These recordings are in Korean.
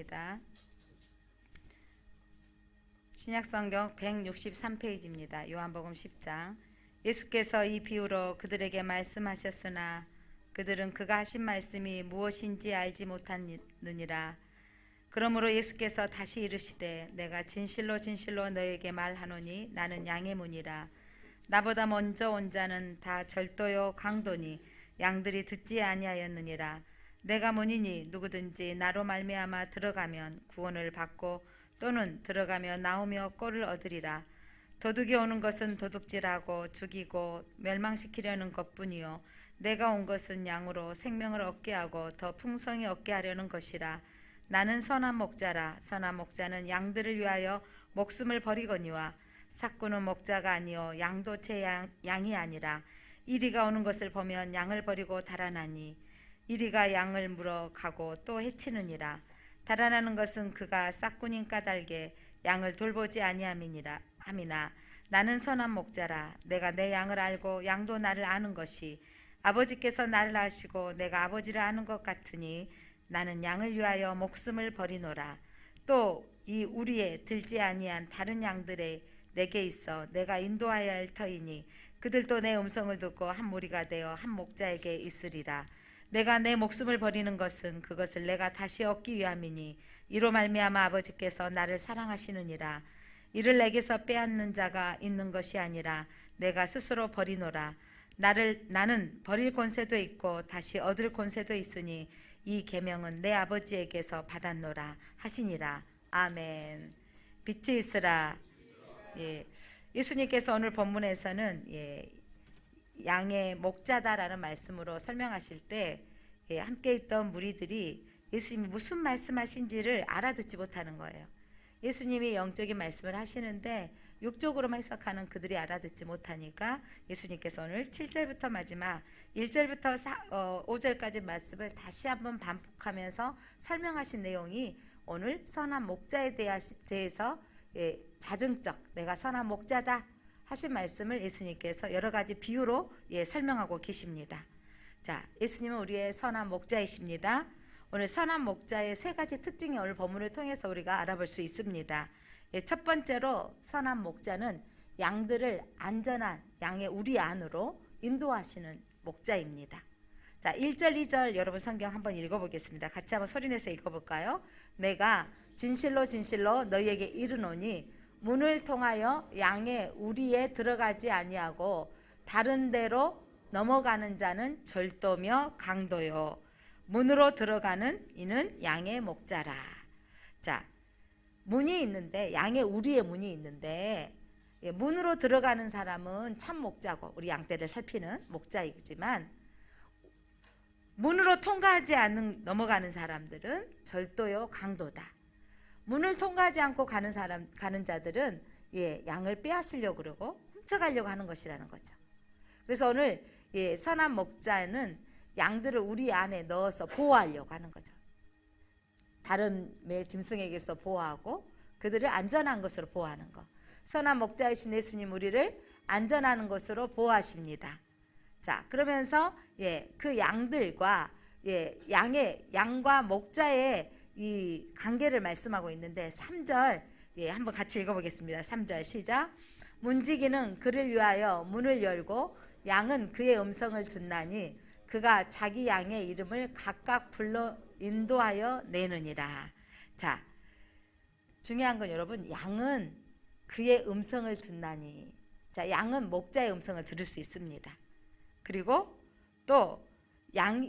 읽어보겠습니다. 신약성경 163페이지입니다. 요한복음 10장. 예수께서 이 비유로 그들에게 말씀하셨으나 그들은 그가 하신 말씀이 무엇인지 알지 못하느니라. 그러므로 예수께서 다시 이르시되 내가 진실로 진실로 너에게 말하노니 나는 양의 문이라. 나보다 먼저 온 자는 다 절도요 강도니 양들이 듣지 아니하였느니라. 내가 문이니 누구든지 나로 말미암아 들어가면 구원을 받고 또는 들어가며 나오며 꼴을 얻으리라. 도둑이 오는 것은 도둑질하고 죽이고 멸망시키려는 것뿐이요 내가 온 것은 양으로 생명을 얻게 하고 더 풍성히 얻게 하려는 것이라. 나는 선한 목자라. 선한 목자는 양들을 위하여 목숨을 버리거니와 삭구는 목자가 아니요 양도 제 양이 아니라. 이리가 오는 것을 보면 양을 버리고 달아나니 이리가 양을 물어 가고 또 해치느니라. 달아나는 것은 그가 싹군인 까닭에 양을 돌보지 아니함이니라 함이나. 나는 선한 목자라. 내가 내 양을 알고 양도 나를 아는 것이 아버지께서 나를 아시고 내가 아버지를 아는 것 같으니 나는 양을 위하여 목숨을 버리노라. 또 이 우리에 들지 아니한 다른 양들의 내게 있어 내가 인도하여야 할 터이니 그들도 내 음성을 듣고 한 무리가 되어 한 목자에게 있으리라. 내가 내 목숨을 버리는 것은 그것을 내가 다시 얻기 위함이니 이로 말미암아 아버지께서 나를 사랑하시느니라. 이를 내게서 빼앗는 자가 있는 것이 아니라 내가 스스로 버리노라. 나는 버릴 권세도 있고 다시 얻을 권세도 있으니 이 계명은 내 아버지에게서 받았노라 하시니라. 아멘. 빛이 있으라. 예. 예수님께서 오늘 본문에서는 양의 목자다라는 말씀으로 설명하실 때 함께 있던 무리들이 예수님이 무슨 말씀하신지를 알아듣지 못하는 거예요. 예수님이 영적인 말씀을 하시는데 육적으로만 해석하는 그들이 알아듣지 못하니까 예수님께서 오늘 7절부터 마지막 1절부터 5절까지 말씀을 다시 한번 반복하면서 설명하신 내용이 오늘 선한 목자에 대해서 자증적 내가 선한 목자다 하신 말씀을 예수님께서 여러 가지 비유로 설명하고 계십니다. 자, 예수님은 우리의 선한 목자이십니다. 오늘 선한 목자의 세 가지 특징이 오늘 본문을 통해서 우리가 알아볼 수 있습니다. 첫 번째로 선한 목자는 양들을 안전한 양의 우리 안으로 인도하시는 목자입니다. 자, 1절 2절 여러분 성경 한번 읽어보겠습니다. 같이 한번 소리내서 읽어볼까요? 내가 진실로 진실로 너희에게 이르노니 문을 통하여 양의 우리에 들어가지 아니하고 다른 데로 넘어가는 자는 절도며 강도요 문으로 들어가는 이는 양의 목자라. 자, 문이 있는데 양의 우리의 문이 있는데 문으로 들어가는 사람은 참 목자고 우리 양떼를 살피는 목자이지만 문으로 통과하지 않는 넘어가는 사람들은 절도요 강도다. 문을 통과하지 않고 가는 자들은 양을 빼앗으려고 그러고 훔쳐가려고 하는 것이라는 거죠. 그래서 오늘 선한 목자는 양들을 우리 안에 넣어서 보호하려고 하는 거죠. 다른 짐승에게서 보호하고 그들을 안전한 것으로 보호하는 것. 선한 목자이신 예수님 우리를 안전한 것으로 보호하십니다. 자, 그러면서 그 양들과 양과 목자의 이 관계를 말씀하고 있는데 3절 한번 같이 읽어보겠습니다. 3절 시작. 문지기는 그를 위하여 문을 열고 양은 그의 음성을 듣나니 그가 자기 양의 이름을 각각 불러 인도하여 내느니라. 자, 중요한 건 여러분 양은 그의 음성을 듣나니. 자, 양은 목자의 음성을 들을 수 있습니다. 그리고 또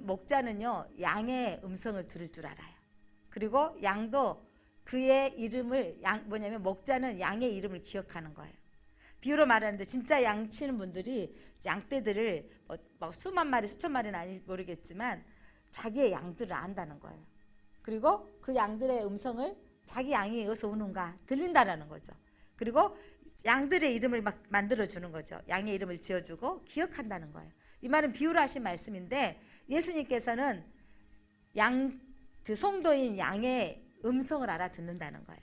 목자는요 양의 음성을 들을 줄 알아요. 그리고 양도 그의 이름을 뭐냐면 목자는 양의 이름을 기억하는 거예요. 비유로 말하는데 진짜 양 치는 분들이 양떼들을 막 수만 마리 수천 마리는 아닌지 모르겠지만 자기의 양들을 안다는 거예요. 그리고 그 양들의 음성을 자기 양이 어디서 오는가 들린다라는 거죠. 그리고 양들의 이름을 막 만들어주는 거죠. 양의 이름을 지어주고 기억한다는 거예요. 이 말은 비유로 하신 말씀인데 예수님께서는 그 성도인 양의 음성을 알아듣는다는 거예요.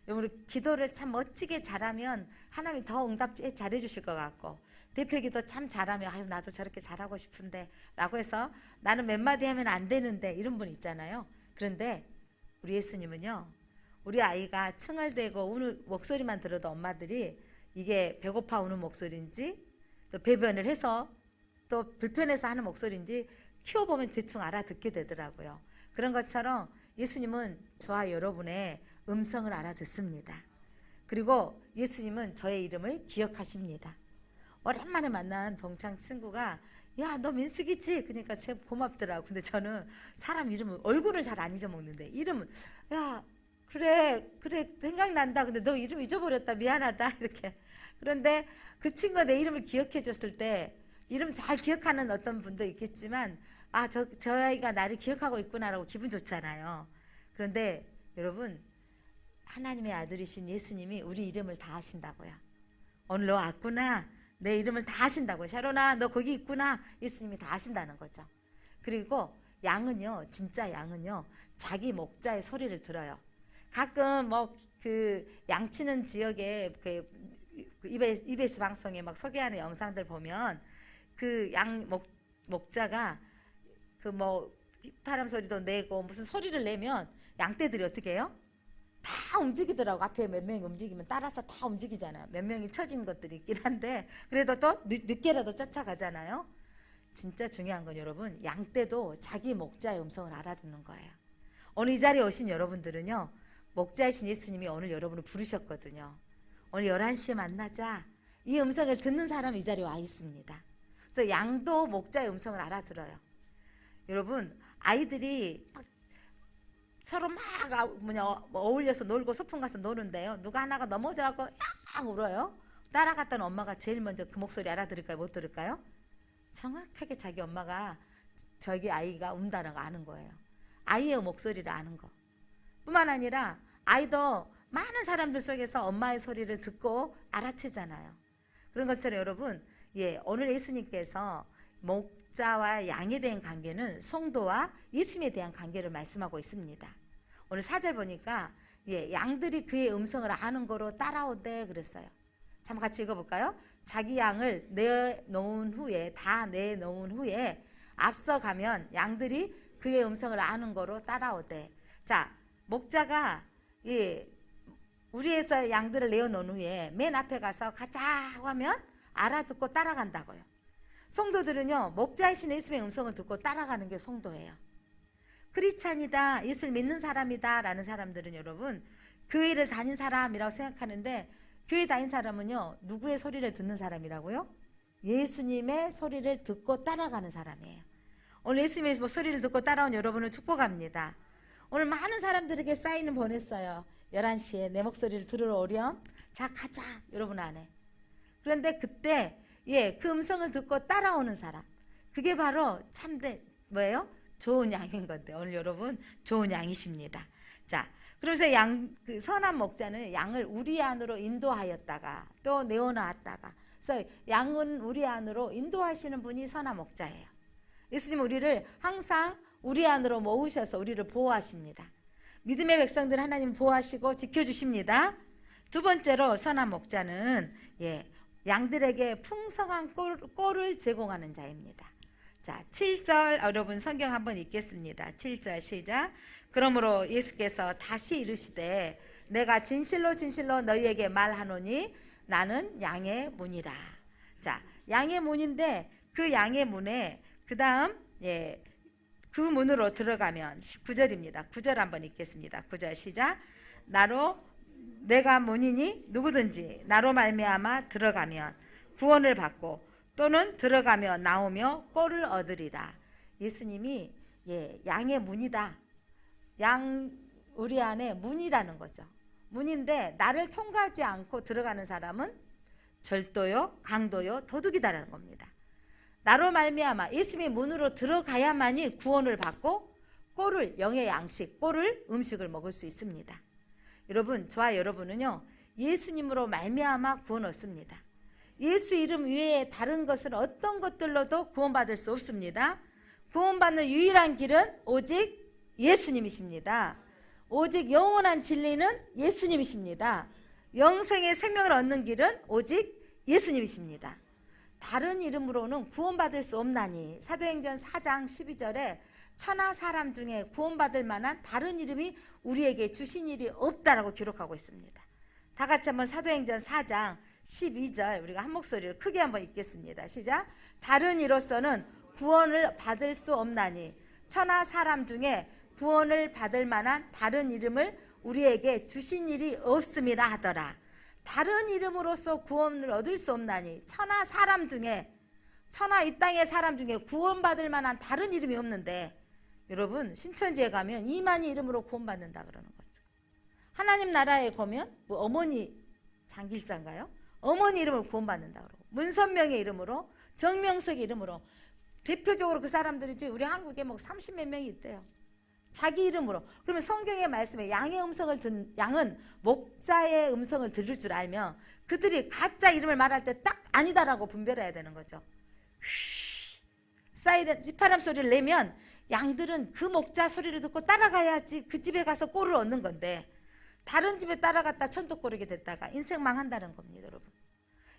우리 기도를 참 멋지게 잘하면 하나님이 더 응답 잘해 주실 것 같고 대표기도 참 잘하면 아유 나도 저렇게 잘하고 싶은데 라고 해서 나는 몇 마디 하면 안 되는데 이런 분 있잖아요. 그런데 우리 예수님은요, 우리 아이가 칭얼대고 우는 목소리만 들어도 엄마들이 이게 배고파 우는 목소리인지 또 배변을 해서 또 불편해서 하는 목소리인지 키워보면 대충 알아듣게 되더라고요. 그런 것처럼 예수님은 저와 여러분의 음성을 알아듣습니다. 그리고 예수님은 저의 이름을 기억하십니다. 오랜만에 만난 동창 친구가 야, 너 민숙이지? 그러니까 제 고맙더라고. 근데 저는 사람 이름은 얼굴은 잘 안 잊어먹는데 이름은 야, 그래 생각난다. 근데 너 이름 잊어버렸다. 미안하다. 이렇게. 그런데 그 친구가 내 이름을 기억해 줬을 때 이름 잘 기억하는 어떤 분도 있겠지만 아, 저 아이가 나를 기억하고 있구나라고 기분 좋잖아요. 그런데 여러분, 하나님의 아들이신 예수님이 우리 이름을 다 아신다고요. 오늘 너 왔구나. 내 이름을 다 아신다고요. 샤론아, 너 거기 있구나. 예수님이 다 아신다는 거죠. 그리고 양은요, 진짜 양은요, 자기 목자의 소리를 들어요. 가끔 뭐 그 양치는 지역에 그 EBS 방송에 막 소개하는 영상들 보면 그 양 목자가 그 뭐 바람 소리도 내고 무슨 소리를 내면 양떼들이 어떻게 해요? 다 움직이더라고. 앞에 몇 명이 움직이면 따라서 다 움직이잖아요. 몇 명이 처진 것들이 있긴 한데 그래도 또 늦게라도 쫓아가잖아요. 진짜 중요한 건 여러분, 양떼도 자기 목자의 음성을 알아듣는 거예요. 오늘 이 자리에 오신 여러분들은요, 목자이신 예수님이 오늘 여러분을 부르셨거든요. 오늘 11시에 만나자. 이 음성을 듣는 사람이 이 자리에 와 있습니다. 그래서 양도 목자의 음성을 알아들어요. 여러분, 아이들이 막 서로 막 어울려서 놀고 소풍 가서 노는데요. 누가 하나가 넘어져갖고 야 울어요. 따라갔던 엄마가 제일 먼저 그 목소리 알아들을까요? 못 들을까요? 정확하게 자기 엄마가 저기 아이가 운다는 거 아는 거예요. 아이의 목소리를 아는 거. 뿐만 아니라 아이도 많은 사람들 속에서 엄마의 소리를 듣고 알아채잖아요. 그런 것처럼 여러분, 오늘 예수님께서 목자와 양에 대한 관계는 성도와 예수님에 대한 관계를 말씀하고 있습니다. 오늘 4절 보니까 양들이 그의 음성을 아는 거로 따라오대 그랬어요. 한번 같이 읽어볼까요? 자기 양을 내놓은 후에 다 내놓은 후에 앞서가면 양들이 그의 음성을 아는 거로 따라오대. 자, 목자가 우리에서 양들을 내어놓은 후에 맨 앞에 가서 가자 하면 알아듣고 따라간다고요. 성도들은요, 목자이신 예수님의 음성을 듣고 따라가는 게 성도예요. 크리스찬이다, 예수를 믿는 사람이다 라는 사람들은 여러분, 교회를 다닌 사람이라고 생각하는데 교회 다닌 사람은요, 누구의 소리를 듣는 사람이라고요? 예수님의 소리를 듣고 따라가는 사람이에요. 오늘 예수님의 소리를 듣고 따라온 여러분을 축복합니다. 오늘 많은 사람들에게 사인을 보냈어요. 11시에 내 목소리를 들으러 오렴. 자, 가자. 여러분 안에. 그런데 그때 그 음성을 듣고 따라오는 사람, 그게 바로 참된 뭐예요? 좋은 양인 건데 오늘 여러분 좋은 양이십니다. 자, 그래서 그 선한 목자는 양을 우리 안으로 인도하였다가 또 내어놨다가, 그래서 양은 우리 안으로 인도하시는 분이 선한 목자예요. 예수님 우리를 항상 우리 안으로 모으셔서 우리를 보호하십니다. 믿음의 백성들 하나님 보호하시고 지켜주십니다. 두 번째로 선한 목자는 양들에게 풍성한 꼴을 제공하는 자입니다. 자, 7절 여러분 성경 한번 읽겠습니다. 7절 시작. 그러므로 예수께서 다시 이르시되 내가 진실로 진실로 너희에게 말하노니 나는 양의 문이라. 자, 양의 문인데 그 양의 문에 그 다음 그 문으로 들어가면 9절입니다. 9절 한번 읽겠습니다. 9절 시작. 내가 문이니 누구든지 나로 말미암아 들어가면 구원을 받고 또는 들어가며 나오며 꼴을 얻으리라. 예수님이 양의 문이다. 양 우리 안에 문이라는 거죠. 문인데 나를 통과하지 않고 들어가는 사람은 절도요, 강도요, 도둑이다라는 겁니다. 나로 말미암아 예수님의 문으로 들어가야만이 구원을 받고 꼴을 영의 양식, 꼴을 음식을 먹을 수 있습니다. 여러분, 저와 여러분은요, 예수님으로 말미암아 구원 얻습니다. 예수 이름 외에 다른 것은 어떤 것들로도 구원받을 수 없습니다. 구원받는 유일한 길은 오직 예수님이십니다. 오직 영원한 진리는 예수님이십니다. 영생의 생명을 얻는 길은 오직 예수님이십니다. 다른 이름으로는 구원받을 수 없나니 사도행전 4장 12절에 천하 사람 중에 구원받을 만한 다른 이름이 우리에게 주신 일이 없다라고 기록하고 있습니다. 다 같이 한번 사도행전 4장 12절 우리가 한 목소리로 크게 한번 읽겠습니다. 시작. 다른 이로서는 구원을 받을 수 없나니 천하 사람 중에 구원을 받을 만한 다른 이름을 우리에게 주신 일이 없음이라 하더라. 다른 이름으로서 구원을 얻을 수 없나니 천하 사람 중에 천하 이 땅의 사람 중에 구원받을 만한 다른 이름이 없는데 여러분 신천지에 가면 이만희 이름으로 구원받는다 그러는 거죠. 하나님 나라에 가면 뭐 어머니 장길자인가요? 어머니 이름으로 구원받는다 그러고 문선명의 이름으로 정명석의 이름으로 대표적으로 그 사람들이지 우리 한국에 뭐 30몇 명이 있대요. 자기 이름으로. 그러면 성경의 말씀에 양의 음성을 듣는 양은 목자의 음성을 들을 줄 알면 그들이 가짜 이름을 말할 때 딱 아니다라고 분별해야 되는 거죠. 사이렌 휘파람 소리를 내면 양들은 그 목자 소리를 듣고 따라가야지 그 집에 가서 꼴을 얻는 건데 다른 집에 따라갔다 천도 고르게 됐다가 인생 망한다는 겁니다, 여러분.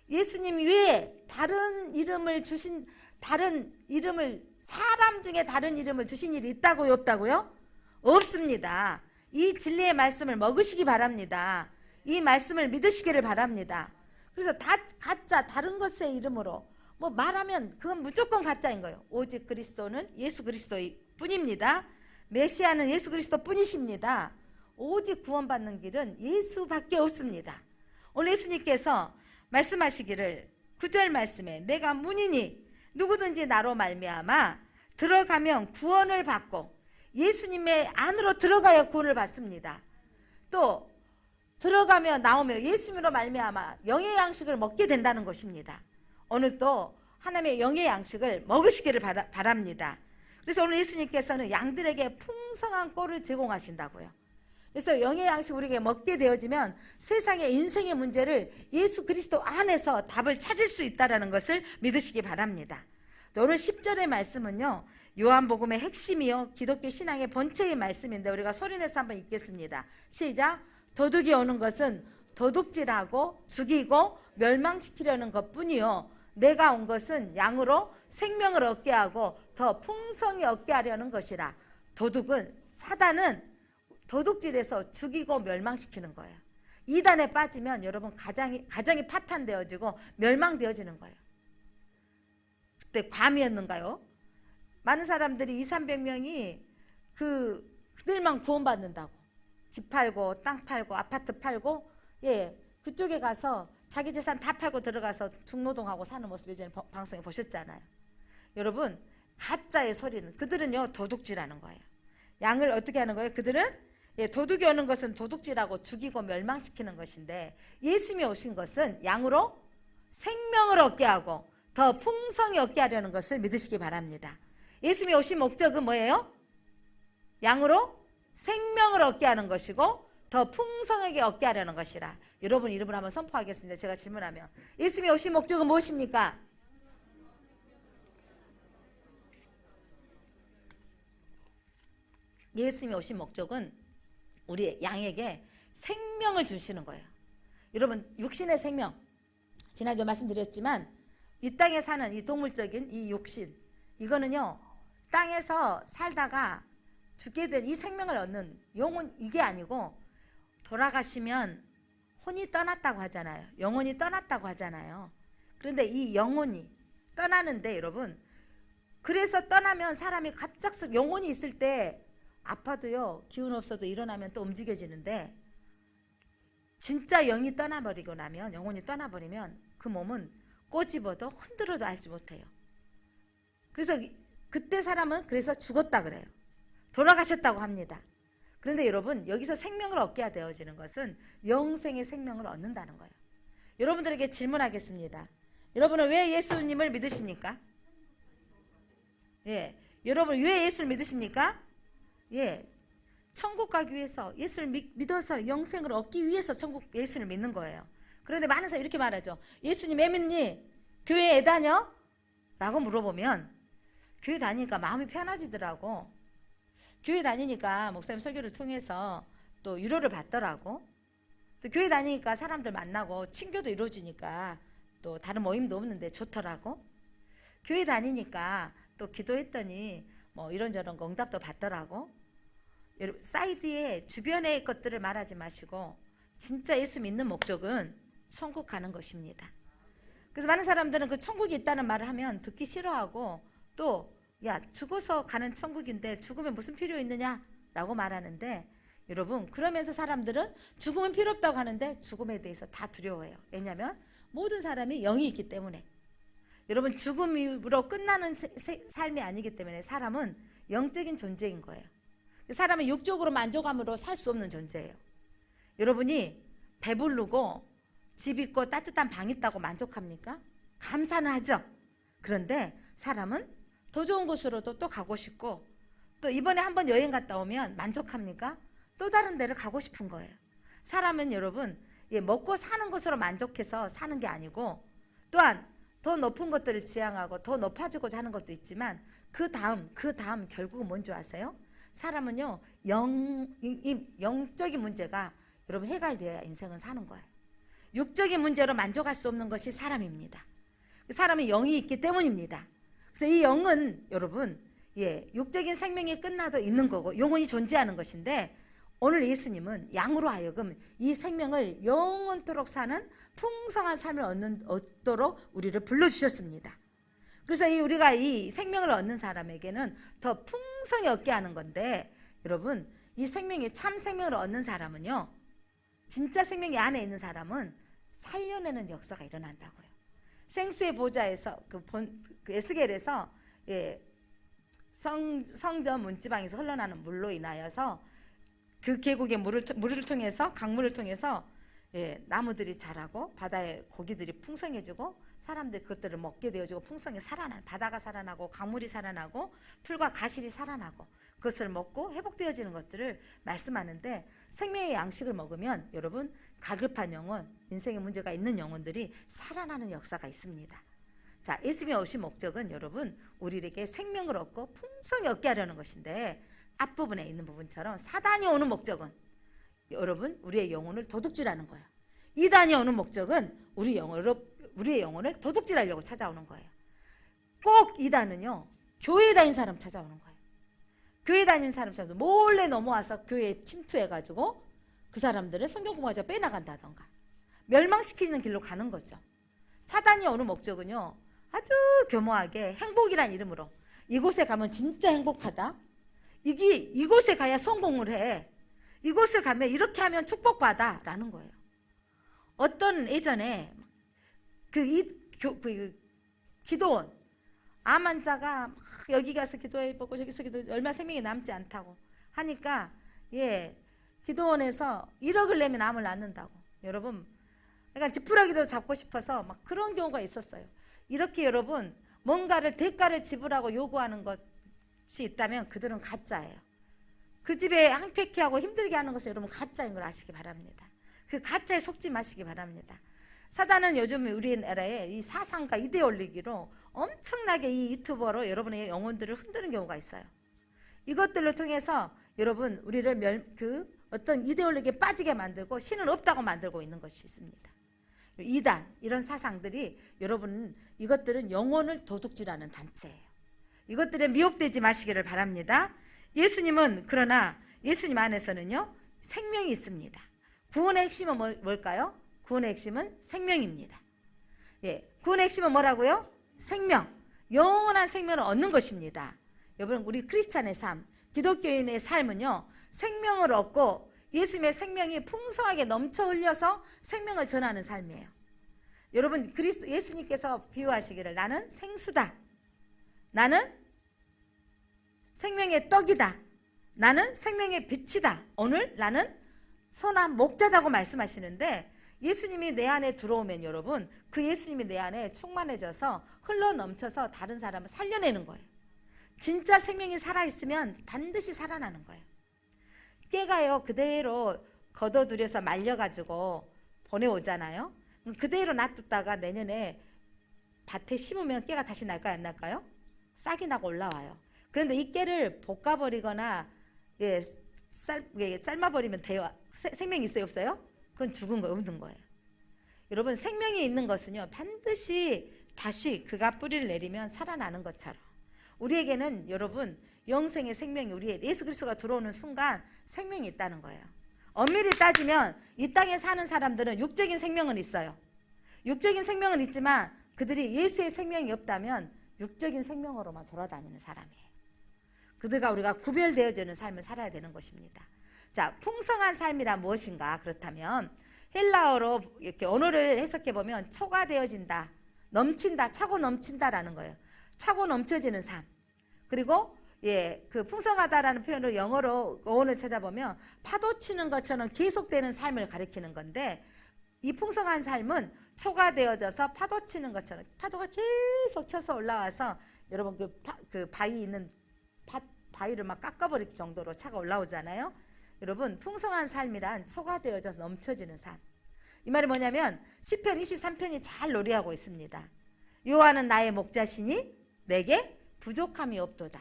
예수님 외에 다른 이름을 주신 다른 이름을 사람 중에 다른 이름을 주신 일이 있다고요, 없다고요? 없습니다. 이 진리의 말씀을 먹으시기 바랍니다. 이 말씀을 믿으시기를 바랍니다. 그래서 다 가짜 다른 것의 이름으로 뭐 말하면 그건 무조건 가짜인 거예요. 오직 그리스도는 예수 그리스도의 뿐입니다. 메시아는 예수 그리스도 뿐이십니다. 오직 구원받는 길은 예수밖에 없습니다. 오늘 예수님께서 말씀하시기를 9절 말씀에 내가 문이니 누구든지 나로 말미암아 들어가면 구원을 받고 예수님의 안으로 들어가야 구원을 받습니다. 또 들어가며 나오며 예수님으로 말미암아 영의 양식을 먹게 된다는 것입니다. 오늘 또 하나님의 영의 양식을 먹으시기를 바랍니다. 그래서 오늘 예수님께서는 양들에게 풍성한 꼴을 제공하신다고요. 그래서 영의 양식 우리에게 먹게 되어지면 세상의 인생의 문제를 예수 그리스도 안에서 답을 찾을 수 있다는 것을 믿으시기 바랍니다. 또 오늘 10절의 말씀은요. 요한복음의 핵심이요. 기독교 신앙의 본체의 말씀인데 우리가 소리내서 한번 읽겠습니다. 시작. 도둑이 오는 것은 도둑질하고 죽이고 멸망시키려는 것뿐이요. 내가 온 것은 양으로 생명을 얻게 하고 더 풍성히 얻게 하려는 것이라. 도둑은 사단은 도둑질해서 죽이고 멸망시키는 거예요. 이단에 빠지면 여러분 가정이 파탄되어지고 멸망되어지는 거예요. 그때 괌이었는가요? 많은 사람들이 200~300명이 그들만 구원받는다고 집 팔고 땅 팔고 아파트 팔고 그쪽에 가서 자기 재산 다 팔고 들어가서 중노동하고 사는 모습 예전에 방송에 보셨잖아요. 여러분 가짜의 소리는 그들은요 도둑질하는 거예요. 양을 어떻게 하는 거예요? 그들은 도둑이 오는 것은 도둑질하고 죽이고 멸망시키는 것인데 예수님이 오신 것은 양으로 생명을 얻게 하고 더 풍성히 얻게 하려는 것을 믿으시기 바랍니다. 예수님이 오신 목적은 뭐예요? 양으로 생명을 얻게 하는 것이고 더 풍성하게 얻게 하려는 것이라. 여러분 이름을 한번 선포하겠습니다. 제가 질문하면 예수님이 오신 목적은 무엇입니까? 예수님이 오신 목적은 우리 양에게 생명을 주시는 거예요. 여러분 육신의 생명 지난주에 말씀드렸지만 이 땅에 사는 이 동물적인 이 육신 이거는요 땅에서 살다가 죽게 된 이 생명을 얻는 영혼 이게 아니고 돌아가시면 혼이 떠났다고 하잖아요. 영혼이 떠났다고 하잖아요. 그런데 이 영혼이 떠나는데 여러분 그래서 떠나면 사람이 갑작스럽게 영혼이 있을 때 아파도요 기운 없어도 일어나면 또 움직여지는데 진짜 영이 떠나버리고 나면 영혼이 떠나버리면 그 몸은 꼬집어도 흔들어도 알지 못해요. 그래서 그때 사람은 그래서 죽었다 그래요. 돌아가셨다고 합니다. 그런데 여러분 여기서 생명을 얻게 되어지는 것은 영생의 생명을 얻는다는 거예요. 여러분들에게 질문하겠습니다. 여러분은 왜 예수님을 믿으십니까? 여러분 왜 예수를 믿으십니까? 천국 가기 위해서 예수를 믿어서 영생을 얻기 위해서 예수를 믿는 거예요. 그런데 많은 사람이 이렇게 말하죠. 예수님 왜 믿니? 교회에 애 다녀? 라고 물어보면 교회 다니니까 마음이 편해지더라고. 교회 다니니까 목사님 설교를 통해서 또 위로를 받더라고. 또 교회 다니니까 사람들 만나고 친교도 이루어지니까 또 다른 모임도 없는데 좋더라고. 교회 다니니까 또 기도했더니 뭐 이런저런 거 응답도 받더라고. 여러분 사이드에 주변의 것들을 말하지 마시고 진짜 예수 믿는 목적은 천국 가는 것입니다. 그래서 많은 사람들은 그 천국이 있다는 말을 하면 듣기 싫어하고 또 야 죽어서 가는 천국인데 죽으면 무슨 필요 있느냐 라고 말하는데 여러분 그러면서 사람들은 죽으면 필요 없다고 하는데 죽음에 대해서 다 두려워해요. 왜냐하면 모든 사람이 영이 있기 때문에. 여러분 죽음으로 끝나는 삶이 아니기 때문에 사람은 영적인 존재인 거예요. 사람은 육적으로 만족함으로 살 수 없는 존재예요. 여러분이 배부르고 집 있고 따뜻한 방 있다고 만족합니까? 감사는 하죠. 그런데 사람은 더 좋은 곳으로도 또 가고 싶고 또 이번에 한번 여행 갔다 오면 만족합니까? 또 다른 데를 가고 싶은 거예요. 사람은 여러분 먹고 사는 것으로 만족해서 사는 게 아니고 또한 더 높은 것들을 지향하고 더 높아지고자 하는 것도 있지만 그 다음 결국은 뭔지 아세요? 사람은요 영적인 문제가 여러분 해결되어야 인생은 사는 거예요. 육적인 문제로 만족할 수 없는 것이 사람입니다. 사람은 영이 있기 때문입니다. 그래서 이 영은 여러분 육적인 생명이 끝나도 있는 거고 영원히 존재하는 것인데 오늘 예수님은 양으로 하여금 이 생명을 영원토록 사는 풍성한 삶을 얻도록 우리를 불러주셨습니다. 그래서 우리가 이 생명을 얻는 사람에게는 더 풍성히 얻게 하는 건데 여러분 이 생명이 참 생명을 얻는 사람은요 진짜 생명이 안에 있는 사람은 살려내는 역사가 일어난다고요. 생수의 보좌에서 그 에스겔에서 성전 문지방에서 흘러나는 물로 인하여서 그 계곡의 물을 통해서 강물을 통해서 나무들이 자라고 바다의 고기들이 풍성해지고 사람들이 그것들을 먹게 되어지고 풍성히 살아나는 바다가 살아나고 강물이 살아나고 풀과 가실이 살아나고 그것을 먹고 회복되어지는 것들을 말씀하는데 생명의 양식을 먹으면 여러분 가급한 영혼 인생에 문제가 있는 영혼들이 살아나는 역사가 있습니다. 자, 예수님이 오신 목적은 여러분 우리에게 생명을 얻고 풍성히 얻게 하려는 것인데 앞부분에 있는 부분처럼 사단이 오는 목적은 여러분 우리의 영혼을 도둑질하는 거예요. 이단이 오는 목적은 우리의 영혼을 도둑질하려고 찾아오는 거예요. 꼭 이단은요 교회 다닌 사람 찾아오는 거예요. 교회 다니는 사람 찾아서 몰래 넘어와서 교회에 침투해가지고 그 사람들을 성경 공부하자 빼나간다던가 멸망시키는 길로 가는 거죠. 사단이 오는 목적은요 아주 교묘하게 행복이란 이름으로 이곳에 가면 진짜 행복하다. 이곳에 가야 성공을 해. 이곳을 가면 이렇게 하면 축복받아 라는 거예요. 어떤 예전에 기도원 암 환자가 여기 가서 기도해보고 저기서 기도해 얼마 생명이 남지 않다고 하니까 기도원에서 1억을 내면 암을 낫는다고. 여러분 그러니까 지푸라기도 잡고 싶어서 막 그런 경우가 있었어요. 이렇게 여러분 뭔가를 대가를 지불하고 요구하는 것이 있다면 그들은 가짜예요. 그 집에 황폐케하고 힘들게 하는 것은 여러분 가짜인 걸 아시기 바랍니다. 그 가짜에 속지 마시기 바랍니다. 사단은 요즘 우리나라에 이 사상과 이데올로기로 엄청나게 이 유튜버로 여러분의 영혼들을 흔드는 경우가 있어요. 이것들을 통해서 여러분 우리를 어떤 이데올로기에 빠지게 만들고 신은 없다고 만들고 있는 것이 있습니다. 이단 이런 사상들이 여러분 이것들은 영혼을 도둑질하는 단체예요. 이것들에 미혹되지 마시기를 바랍니다. 예수님은 그러나 예수님 안에서는요 생명이 있습니다. 구원의 핵심은 뭘까요? 구원의 핵심은 생명입니다. 구원의 핵심은 뭐라고요? 생명, 영원한 생명을 얻는 것입니다. 여러분 우리 크리스찬의 삶, 기독교인의 삶은요 생명을 얻고 예수님의 생명이 풍성하게 넘쳐 흘려서 생명을 전하는 삶이에요. 여러분 예수님께서 비유하시기를 나는 생수다. 나는 생명의 떡이다. 나는 생명의 빛이다. 오늘 나는 선한 목자다고 말씀하시는데 예수님이 내 안에 들어오면 여러분 그 예수님이 내 안에 충만해져서 흘러넘쳐서 다른 사람을 살려내는 거예요. 진짜 생명이 살아있으면 반드시 살아나는 거예요. 깨가요 그대로 걷어들여서 말려가지고 보내오잖아요. 그대로 놔뒀다가 내년에 밭에 심으면 깨가 다시 날까요 안 날까요? 싹이 나고 올라와요. 그런데 이 깨를 볶아버리거나 삶아버리면 돼요. 생명이 있어요 없어요? 그건 죽은 거예요 없는 거예요. 여러분 생명이 있는 것은요 반드시 다시 그가 뿌리를 내리면 살아나는 것처럼 우리에게는 여러분 영생의 생명이 우리의 예수 그리스도가 들어오는 순간 생명이 있다는 거예요. 엄밀히 따지면 이 땅에 사는 사람들은 육적인 생명은 있어요. 육적인 생명은 있지만 그들이 예수의 생명이 없다면 육적인 생명으로만 돌아다니는 사람이에요. 그들과 우리가 구별되어지는 삶을 살아야 되는 것입니다. 자, 풍성한 삶이란 무엇인가? 그렇다면 헬라어로 이렇게 언어를 해석해 보면 초과되어진다, 넘친다, 차고 넘친다라는 거예요. 차고 넘쳐지는 삶. 그리고 그 풍성하다라는 표현을 영어로 어원을 찾아보면 파도치는 것처럼 계속되는 삶을 가리키는 건데, 이 풍성한 삶은 초과되어져서 파도치는 것처럼 파도가 계속 쳐서 올라와서 여러분 그 바위 있는 바위를 막 깎아버릴 정도로 차가 올라오잖아요. 여러분 풍성한 삶이란 초과되어져서 넘쳐지는 삶. 이 말이 뭐냐면 시편 23편이 잘 노래하고 있습니다. 여호와는 나의 목자시니 내게 부족함이 없도다.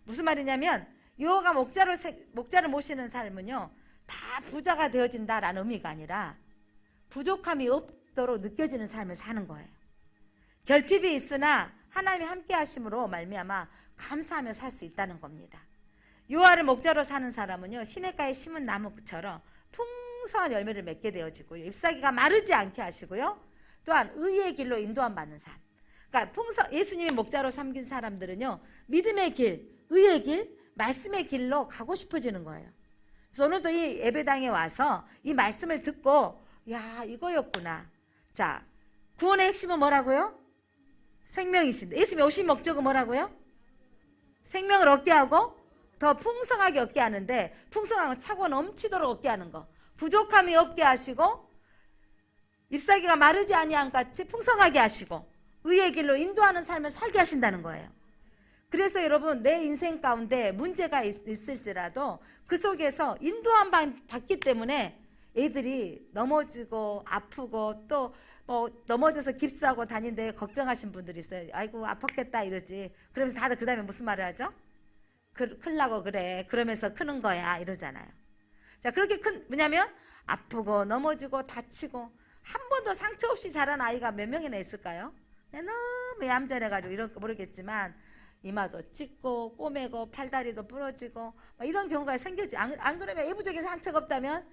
무슨 말이냐면 여호와가 목자를 모시는 삶은요 다 부자가 되어진다라는 의미가 아니라 부족함이 없도록 느껴지는 삶을 사는 거예요. 결핍이 있으나 하나님이 함께 하심으로 말미암아 감사하며 살 수 있다는 겁니다. 여호와를 목자로 사는 사람은요 시냇가에 심은 나무처럼 풍성한 열매를 맺게 되어지고요, 잎사귀가 마르지 않게 하시고요, 또한 의의 길로 인도함 받는 삶. 그러니까 예수님이 목자로 삼긴 사람들은요 믿음의 길, 의의 길, 말씀의 길로 가고 싶어지는 거예요. 그래서 오늘도 이 예배당에 와서 이 말씀을 듣고 야 이거였구나. 자, 구원의 핵심은 뭐라고요? 생명이신데, 예수님이 오신 목적은 뭐라고요? 생명을 얻게 하고 더 풍성하게 얻게 하는데, 풍성한 건 차고 넘치도록 얻게 하는 거, 부족함이 없게 하시고 잎사귀가 마르지 아니한 같이 풍성하게 하시고 의의 길로 인도하는 삶을 살게 하신다는 거예요. 그래서 여러분 내 인생 가운데 문제가 있을지라도 그 속에서 인도함 받기 때문에 애들이 넘어지고 아프고 또 뭐 넘어져서 깁스하고 다니는데 걱정하신 분들이 있어요. 아이고 아팠겠다 이러지. 그러면서 다들 그 다음에 무슨 말을 하죠? 클라고 그래. 그러면서 크는 거야 이러잖아요. 자, 그렇게 뭐냐면 아프고 넘어지고 다치고 한 번도 상처 없이 자란 아이가 몇 명이나 있을까요? 너무 얌전해가지고 이런 거 모르겠지만 이마도 찢고 꼬매고 팔다리도 부러지고 이런 경우가 생겼지. 안 그러면 외부적인 상처가 없다면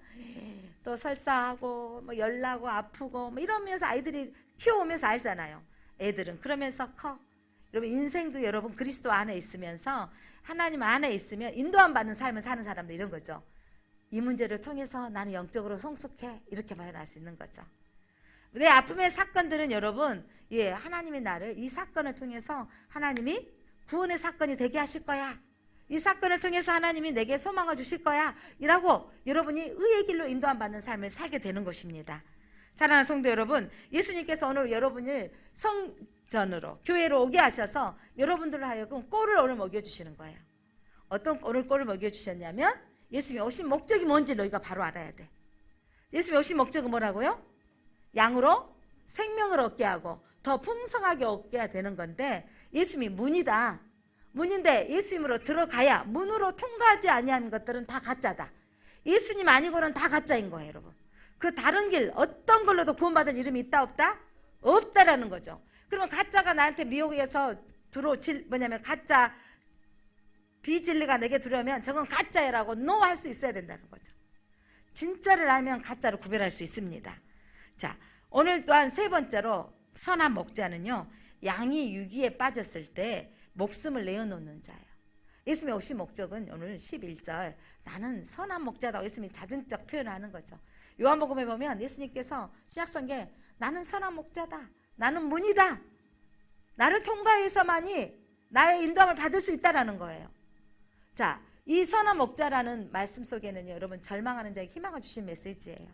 또 설사하고 뭐 열나고 아프고 뭐 이러면서 아이들이 키워오면서 알잖아요. 애들은 그러면서 커. 여러분 인생도 여러분 그리스도 안에 있으면서 하나님 안에 있으면 인도함 받는 삶을 사는 사람들 이런 거죠. 이 문제를 통해서 나는 영적으로 성숙해 이렇게 표현할 수 있는 거죠. 내 아픔의 사건들은 여러분 하나님이 나를 이 사건을 통해서 하나님이 구원의 사건이 되게 하실 거야. 이 사건을 통해서 하나님이 내게 소망을 주실 거야. 이라고 여러분이 의의 길로 인도함 받는 삶을 살게 되는 것입니다. 사랑하는 성도 여러분, 예수님께서 오늘 여러분을 성전으로 교회로 오게 하셔서 여러분들을 하여금 꼴을 오늘 먹여주시는 거예요. 어떤 오늘 꼴을 먹여주셨냐면 예수님이 오신 목적이 뭔지 너희가 바로 알아야 돼. 예수님이 오신 목적은 뭐라고요? 양으로 생명을 얻게 하고 더 풍성하게 얻게 되는 건데, 예수님이 문이다. 문인데 예수님으로 들어가야, 문으로 통과하지 아니하는 것들은 다 가짜다. 예수님 아니고는 다 가짜인 거예요, 여러분. 그 다른 길 어떤 걸로도 구원받은 이름이 있다 없다? 없다라는 거죠. 그러면 가짜가 나한테 미혹해서 뭐냐면 가짜 비진리가 내게 들어오면 저건 가짜라고 노할 수 있어야 된다는 거죠. 진짜를 알면 가짜를 구별할 수 있습니다. 자, 오늘 또한 세 번째로 선한 목자는요, 양이 유기에 빠졌을 때 목숨을 내어놓는 자예요. 예수님이 오신 목적은 오늘 11절 나는 선한 목자다. 예수님이 자증적 표현하는 거죠. 요한복음에 보면 예수님께서 신약성경에 나는 선한 목자다. 나는 문이다. 나를 통과해서만이 나의 인도함을 받을 수 있다라는 거예요. 자, 이 선한 목자라는 말씀 속에는요, 여러분 절망하는 자에게 희망을 주신 메시지예요.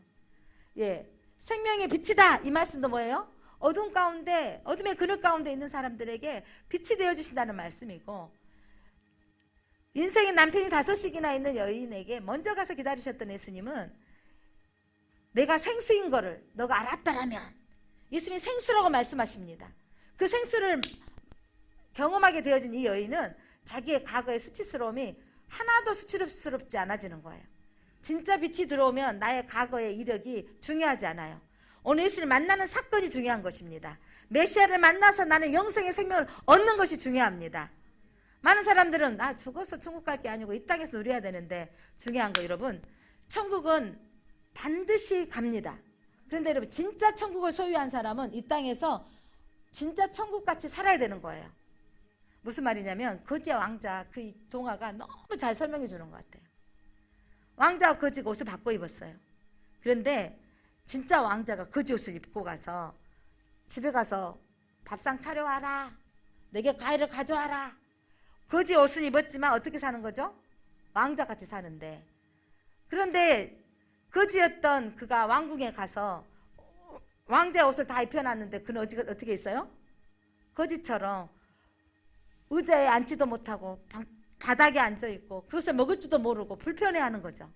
생명의 빛이다. 이 말씀도 뭐예요? 어둠 가운데, 어둠의 그늘 가운데 있는 사람들에게 빛이 되어주신다는 말씀이고, 인생의 남편이 5씩이나 있는 여인에게 먼저 가서 기다리셨던 예수님은 내가 생수인 거를 너가 알았다라면, 예수님이 생수라고 말씀하십니다. 그 생수를 경험하게 되어진 이 여인은 자기의 과거의 수치스러움이 하나도 수치스럽지 않아지는 거예요. 진짜 빛이 들어오면 나의 과거의 이력이 중요하지 않아요. 오늘 예수를 만나는 사건이 중요한 것입니다. 메시아를 만나서 나는 영생의 생명을 얻는 것이 중요합니다. 많은 사람들은 죽어서 천국 갈 게 아니고 이 땅에서 누려야 되는데, 중요한 거 여러분, 천국은 반드시 갑니다. 그런데 여러분, 진짜 천국을 소유한 사람은 이 땅에서 진짜 천국같이 살아야 되는 거예요. 무슨 말이냐면, 거지 왕자 그 동화가 너무 잘 설명해 주는 것 같아요. 왕자가 거지 옷을 바꿔 입었어요. 그런데 진짜 왕자가 거지 옷을 입고 가서 집에 가서 밥상 차려와라, 내게 과일을 가져와라. 거지 옷을 입었지만 어떻게 사는 거죠? 왕자같이 사는데, 그런데 거지였던 그가 왕궁에 가서 왕자 옷을 다 입혀놨는데 그는 어떻게 있어요? 거지처럼 의자에 앉지도 못하고 바닥에 앉아있고 그것을 먹을 줄도 모르고 불편해하는 거죠.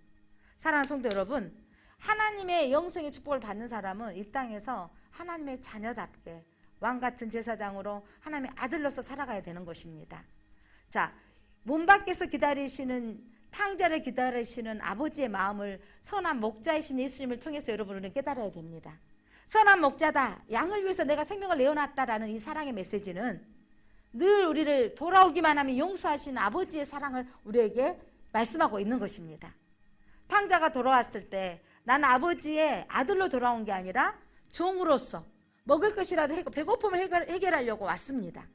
사랑하는 성도 여러분, 하나님의 영생의 축복을 받는 사람은 이 땅에서 하나님의 자녀답게 왕같은 제사장으로 하나님의 아들로서 살아가야 되는 것입니다. 자, 문 밖에서 기다리시는, 탕자를 기다리시는 아버지의 마음을 선한 목자이신 예수님을 통해서 여러분은 깨달아야 됩니다. 선한 목자다, 양을 위해서 내가 생명을 내어놨다라는 이 사랑의 메시지는 늘 우리를 돌아오기만 하면 용서하시는 아버지의 사랑을 우리에게 말씀하고 있는 것입니다. 탕자가 돌아왔을 때 나는 아버지의 아들로 돌아온 게 아니라 종으로서 먹을 것이라도 배고픔을 해결하려고 왔습니다.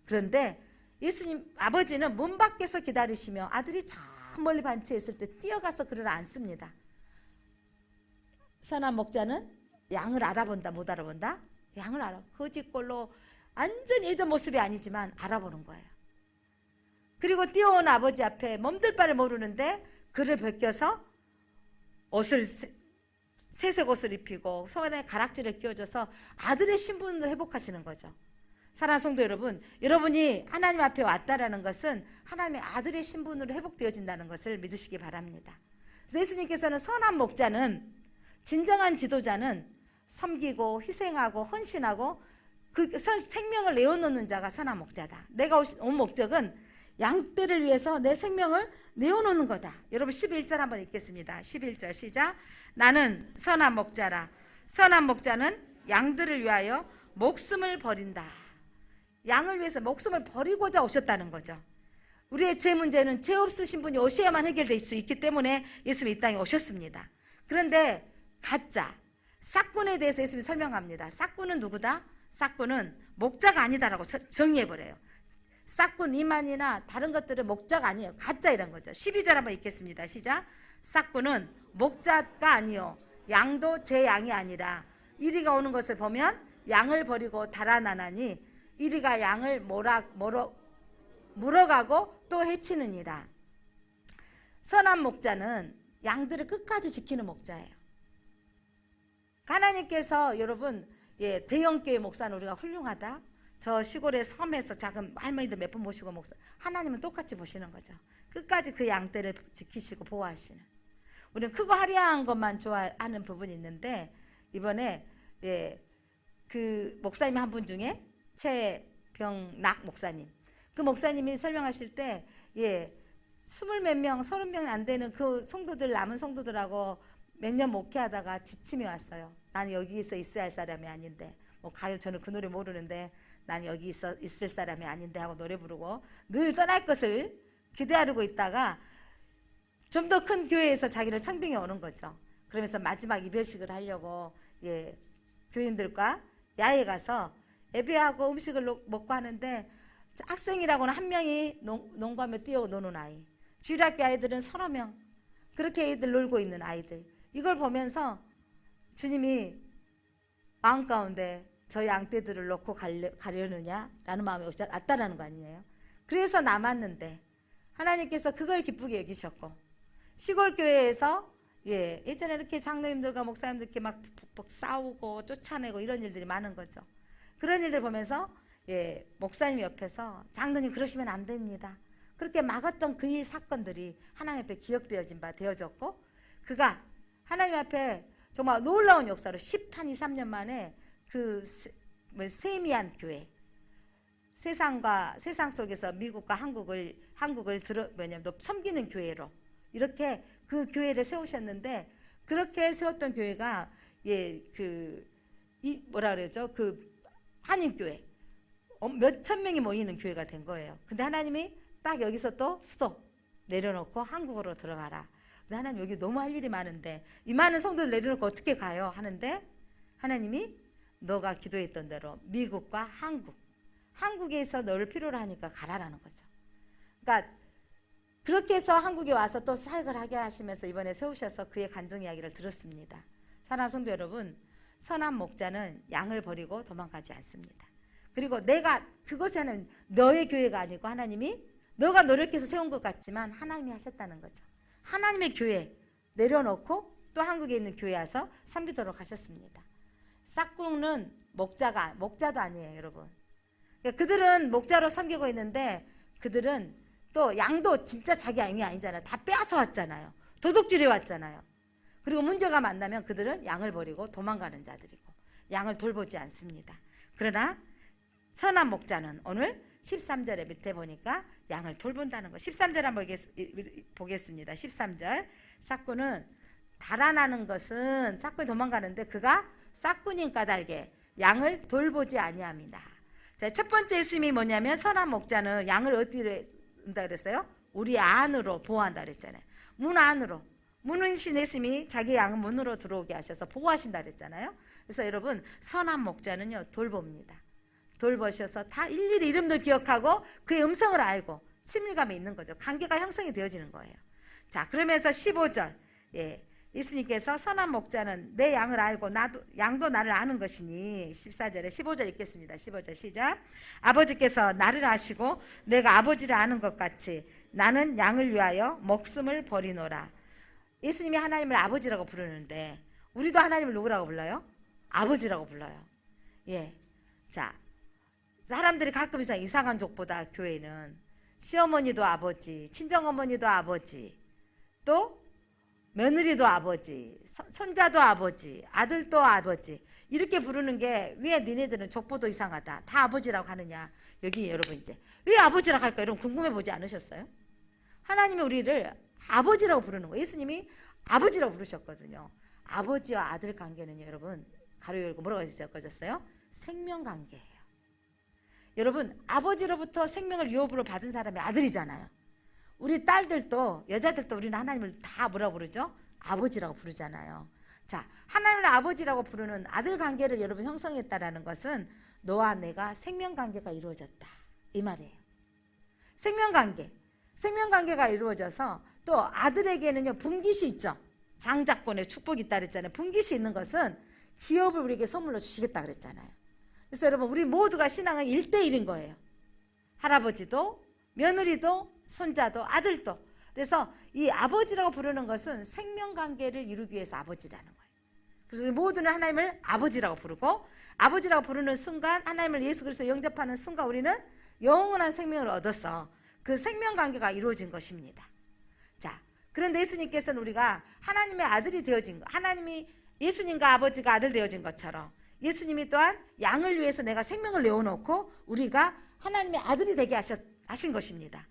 그런데 예수님 아버지는 문 밖에서 기다리시며 아들이 저 멀리 반치에 있을 때 뛰어가서 그를 안습니다. 선한 목자는 양을 알아본다, 못 알아본다? 양을 알아. 거짓골로 완전히 예전 모습이 아니지만 알아보는 거예요. 그리고 뛰어온 아버지 앞에 몸둘 바를 모르는데 그를 벗겨서 새색 옷을 입히고 손에 가락지를 끼워줘서 아들의 신분을 회복하시는 거죠. 사랑하는 성도 여러분, 여러분이 하나님 앞에 왔다라는 것은 하나님의 아들의 신분으로 회복되어진다는 것을 믿으시기 바랍니다. 그래서 예수님께서는 선한 목자는, 진정한 지도자는 섬기고 희생하고 헌신하고 그 생명을 내어놓는 자가 선한 목자다. 내가 온 목적은 양떼를 위해서 내 생명을 내어놓는 거다. 여러분 11절 한번 읽겠습니다. 11절 시작. 나는 선한 목자라. 선한 목자는 양들을 위하여 목숨을 버린다. 양을 위해서 목숨을 버리고자 오셨다는 거죠. 우리의 죄 문제는 죄 없으신 분이 오셔야만 해결될 수 있기 때문에 예수님이 이 땅에 오셨습니다. 그런데 가짜 싹군에 대해서 예수님이 설명합니다. 싹군은 누구다? 싹군은 목자가 아니다라고 정의해버려요. 싹군 이만이나 다른 것들은 목자가 아니에요. 가짜 이런 거죠. 12절 한번 읽겠습니다. 시작. 싹군은 목자가 아니요 양도 제 양이 아니라 이리가 오는 것을 보면 양을 버리고 달아나나니 이리가 양을 물어가고 또 해치느니라. 선한 목자는 양들을 끝까지 지키는 목자예요. 하나님께서 여러분, 대형교회 목사는 우리가 훌륭하다, 저 시골의 섬에서 작은 할머니들 몇 번 모시고 목사, 하나님은 똑같이 보시는 거죠. 끝까지 그 양떼를 지키시고 보호하시는. 우리는 크고 화려한 것만 좋아하는 부분이 있는데, 이번에 그 목사님 한 분 중에 최병락 목사님, 그 목사님이 설명하실 때 20몇 명, 30명 안 되는 그 성도들, 남은 성도들하고 몇 년 목회하다가 지침이 왔어요. 나는 여기서 있어야 할 사람이 아닌데, 가요, 저는 그 노래 모르는데 난 여기 있을 사람이 아닌데 하고 노래 부르고 늘 떠날 것을 기대하고 있다가 좀 더 큰 교회에서 자기를 청빙해 오는 거죠. 그러면서 마지막 이별식을 하려고 교인들과 야외에 가서 예배하고 음식을 먹고 하는데 학생이라고는 한 명이 농구하며 뛰어노는 아이, 주일학교 아이들은 서너 명, 그렇게 애들 놀고 있는 아이들, 이걸 보면서 주님이 마음 가운데 저 양떼들을 놓고 가려느냐라는 마음이 왔다라는 거 아니에요. 그래서 남았는데 하나님께서 그걸 기쁘게 여기셨고, 시골 교회에서 예전에 이렇게 장로님들과 목사님들 이렇게 막 싸우고 쫓아내고 이런 일들이 많은 거죠. 그런 일들 보면서 목사님 옆에서 장로님 그러시면 안 됩니다, 그렇게 막았던 그 사건들이 하나님 앞에 기억되어진 바 되어졌고, 그가 하나님 앞에 정말 놀라운 역사로 10한 2, 3년 만에 그 세미한 교회, 세상 속에서 미국과 한국을 섬기는 교회로 이렇게 그 교회를 세우셨는데, 그렇게 세웠던 교회가 그 한인교회 몇천 명이 모이는 교회가 된 거예요. 근데 하나님이 딱 여기서 또 스톱 내려놓고 한국으로 들어가라. 하나님 여기 너무 할 일이 많은데 이 많은 성도들 내려놓고 어떻게 가요? 하는데 하나님이 너가 기도했던 대로 미국과 한국에서 너를 필요로 하니까 가라라는 거죠. 그러니까 그렇게 해서 한국에 와서 또 사역을 하게 하시면서 이번에 세우셔서 그의 간증 이야기를 들었습니다. 사랑하는 성도 여러분, 선한 목자는 양을 버리고 도망가지 않습니다. 그리고 내가 그것에 하는 너의 교회가 아니고 하나님이 너가 노력해서 세운 것 같지만 하나님이 하셨다는 거죠. 하나님의 교회 내려놓고 또 한국에 있는 교회 와서 섬기도록 하셨습니다. 싹꿍은 목자도 아니에요, 여러분. 그러니까 그들은 목자로 섬기고 있는데 그들은 또 양도 진짜 자기 양이 아니잖아요. 다 빼앗아 왔잖아요. 도둑질해 왔잖아요. 그리고 문제가 만나면 그들은 양을 버리고 도망가는 자들이고 양을 돌보지 않습니다. 그러나 선한 목자는 오늘 13절에 밑에 보니까 양을 돌본다는 거. 13절 한번 보겠습니다. 13절. 싹꾼은 달아나는 것은 싹꾼이 도망가는데 그가 싹꾼인 까닭에 양을 돌보지 아니합니다. 자, 첫 번째 예수님이 뭐냐면 선한 목자는 양을 어디에 한다 그랬어요? 우리 안으로 보호한다 그랬잖아요. 문 안으로. 문이신 예수님이 자기 양은 문으로 들어오게 하셔서 보호하신다 그랬잖아요. 그래서 여러분 선한 목자는요 돌봅니다. 돌보셔서 다 일일이 이름도 기억하고 그의 음성을 알고 친밀감이 있는 거죠. 관계가 형성이 되어지는 거예요. 자, 그러면서 15절 예수님께서 선한 목자는 내 양을 알고 양도 나를 아는 것이니 14절에 15절 읽겠습니다. 15절 시작. 아버지께서 나를 아시고 내가 아버지를 아는 것 같이 나는 양을 위하여 목숨을 버리노라. 예수님이 하나님을 아버지라고 부르는데 우리도 하나님을 누구라고 불러요? 아버지라고 불러요. 예. 자, 사람들이 가끔 이상한 족보다 교회는 시어머니도 아버지, 친정어머니도 아버지, 또 며느리도 아버지, 손자도 아버지, 아들도 아버지 이렇게 부르는 게 왜 니네들은 족보도 이상하다. 다 아버지라고 하느냐. 여기 여러분 이제 왜 아버지라고 할까? 여러분 궁금해 보지 않으셨어요? 하나님이 우리를 아버지라고 부르는 거예요. 예수님이 아버지라고 부르셨거든요. 아버지와 아들 관계는요, 여러분 가로 열고 뭐라고 적어졌어요? 생명 관계예요. 여러분 아버지로부터 생명을 유업으로 받은 사람이 아들이잖아요. 우리 딸들도 여자들도 우리는 하나님을 다 뭐라고 부르죠? 아버지라고 부르잖아요. 자, 하나님을 아버지라고 부르는 아들 관계를 여러분 형성했다라는 것은 너와 내가 생명 관계가 이루어졌다 이 말이에요. 생명 관계가 이루어져서 또 아들에게는요 분깃이 있죠. 장자권의 축복이 있다 그랬잖아요. 분깃이 있는 것은 기업을 우리에게 선물로 주시겠다 그랬잖아요. 그래서 여러분 우리 모두가 신앙은 1대1인 거예요. 할아버지도 며느리도 손자도 아들도. 그래서 이 아버지라고 부르는 것은 생명관계를 이루기 위해서 아버지라는 거예요. 그래서 우리 모두는 하나님을 아버지라고 부르고 아버지라고 부르는 순간 하나님을 예수 그리스도 영접하는 순간 우리는 영원한 생명을 얻어서 그 생명관계가 이루어진 것입니다. 자, 그런데 예수님께서는 우리가 하나님의 아들이 되어진 것, 하나님이 예수님과 아버지가 아들 되어진 것처럼 예수님이 또한 양을 위해서 내가 생명을 내어놓고 우리가 하나님의 아들이 되게 하신 것입니다.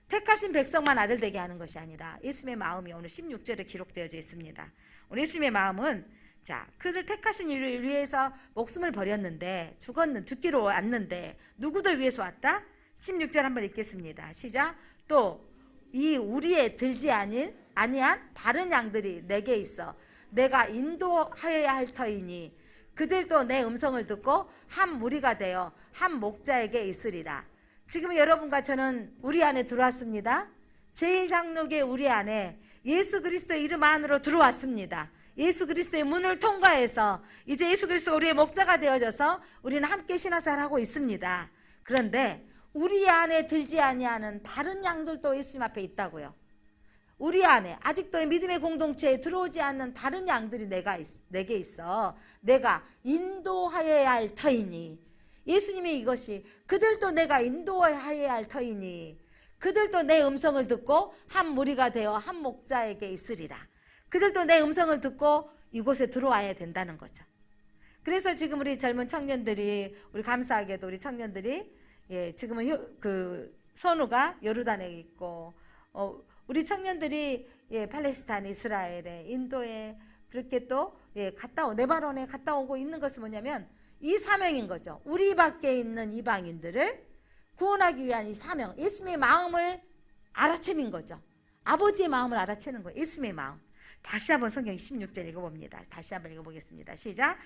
택하신 백성만 아들 되게 하는 것이 아니라 예수님의 마음이 오늘 16절에 기록되어져 있습니다. 오늘 예수님의 마음은 자, 그들 택하신 이를 위해서 목숨을 버렸는데 죽기로 왔는데 누구들 위해서 왔다? 16절 한번 읽겠습니다. 시작. 또 이 우리의 들지 아니한 다른 양들이 내게 있어 내가 인도하여야 할 터이니 그들도 내 음성을 듣고 한 무리가 되어 한 목자에게 있으리라. 지금 여러분과 저는 우리 안에 들어왔습니다. 제1장로교회 우리 안에 예수 그리스도의 이름 안으로 들어왔습니다. 예수 그리스도의 문을 통과해서 이제 예수 그리스도가 우리의 목자가 되어져서 우리는 함께 신앙생활을 하고 있습니다. 그런데 우리 안에 들지 아니하는 다른 양들도 예수님 앞에 있다고요. 우리 안에 아직도 믿음의 공동체에 들어오지 않는 다른 양들이 내게 있어 내가 인도하여야 할 터이니 예수님이 이것이 그들도 내가 인도하여야 할 터이니 그들도 내 음성을 듣고 한 무리가 되어 한 목자에게 있으리라. 그들도 내 음성을 듣고 이곳에 들어와야 된다는 거죠. 그래서 지금 우리 젊은 청년들이 우리 감사하게도 우리 청년들이 지금은 그 선우가 요르단에 있고 우리 청년들이 팔레스타인, 이스라엘에, 인도에 그렇게 또 네바논에 갔다 오고 있는 것은 뭐냐면 이 사명인 거죠. 우리 밖에 있는 이방인들을 구원하기 위한 이 사명, 예수님의 마음을 알아채는 거죠. 아버지의 마음을 알아채는 거예요. 예수님의 마음. 다시 한번 성경 16절 읽어봅니다. 다시 한번 읽어보겠습니다. 시작.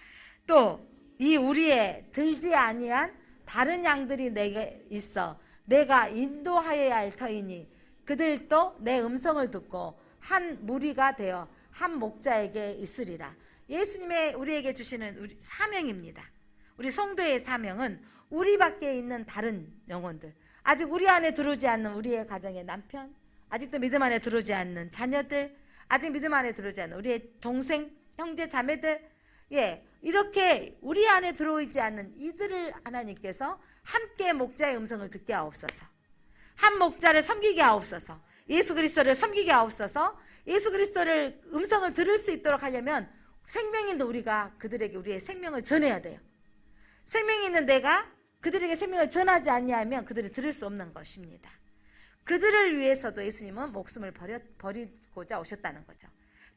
또 이 우리의 들지 아니한 다른 양들이 내게 있어 내가 인도하여야 할 터이니 그들도 내 음성을 듣고 한 무리가 되어 한 목자에게 있으리라. 예수님의 우리에게 주시는 사명입니다. 우리 성도의 사명은 우리 밖에 있는 다른 영혼들, 아직 우리 안에 들어오지 않는 우리의 가정의 남편, 아직도 믿음 안에 들어오지 않는 자녀들, 아직 믿음 안에 들어오지 않는 우리의 동생, 형제, 자매들, 이렇게 우리 안에 들어오지 않는 이들을 하나님께서 함께 목자의 음성을 듣게 하옵소서. 한 목자를 섬기게 하옵소서. 예수 그리스도를 섬기게 하옵소서. 예수 그리스도를 음성을 들을 수 있도록 하려면 생명 있는 우리가 그들에게 우리의 생명을 전해야 돼요. 생명이 있는 내가 그들에게 생명을 전하지 않냐면 그들이 들을 수 없는 것입니다. 그들을 위해서도 예수님은 목숨을 버리고자 오셨다는 거죠.